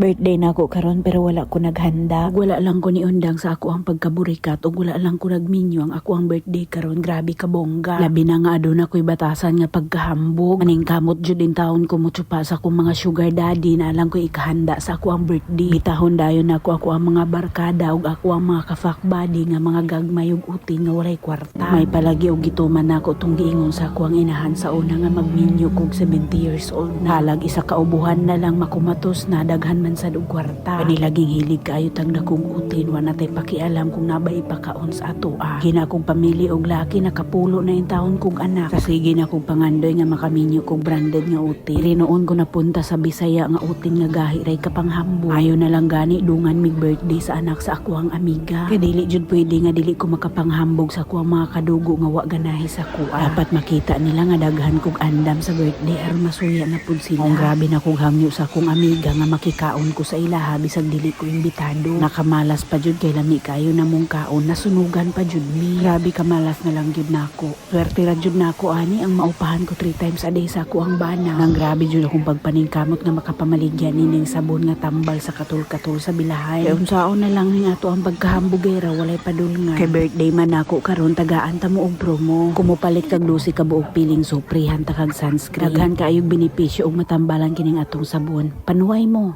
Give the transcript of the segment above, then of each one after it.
Birthday na ako karon pero wala ko naghanda. Wala lang ko niundang sa ako ang pagkaburikat ug wala lang ko nagminyo ang ako ang birthday karon. Grabe ka bongga. Labi na nga aduna ko'y batasan nga pagkahambog. Aning kamot jud din taon ko mutsupa sa akong mga sugar daddy na lang ko ikahanda sa ako ang birthday. Bitahon dayon ako ang mga barkada ug ako ang mga ka-fuck buddy nga mga gagmay ug uting nga walay kwarta. May palagi og gituman nako tong giingon sa ako ang inahan sa una nga magminyo kog 70 years old. Halag isa ka ubuhan na lang makumatos na daghan man sad og kwarta. Kani laging hilig kayo tang dakong utin wa natay pakialam kung nabay ipakaon sa ato. Gina kong pamili og laki nakapulo na in taon kog anak. Kasi gina kong pangandoy nga makaminyo kog branded nga utin. Rinoon ko napunta sa Bisaya nga utin nga gahi ray kapanghambo. Ayo na lang gani dungan mig birthday sa anak sa ako ang amiga. Kay dili jud pwede nga dili ko makapanghambog sa ako ang mga kadugo nga wa ganahi sa kuha. Dapat makita nila nga daghan kog andam sa birthday aron masuya na pud sila. Ang grabe na kog hangyo sa akong amiga nga makikaon ko sa ilaha bisag dili ko imbitado. Nakamalas pa jud kay lami kayo na mong kaon nasunugan pa jud mi. Grabe kamalas na lang jud nako. Swerte ra jud nako ani ang maupahan ko 3 times a day sa ako ang bana. Nang grabe jud akong pagpaningkamot nga makapamaligyan nining sabon nga tambal sa katul-katul sa bilahay. Kay unsaon na lang ning ato ang pagkahambugera walay padulngan. Kay birthday man nako karon tagaan ta mo og promo. Kumupalit kag 12 ka buok piling suprihan ta kag sunscreen. Daghan kaayog benepisyo og matambalan kining atong sabon. Panuway mo.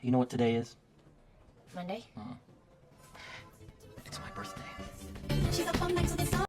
You know what today is? Monday? It's my birthday. She's up all night to the sun.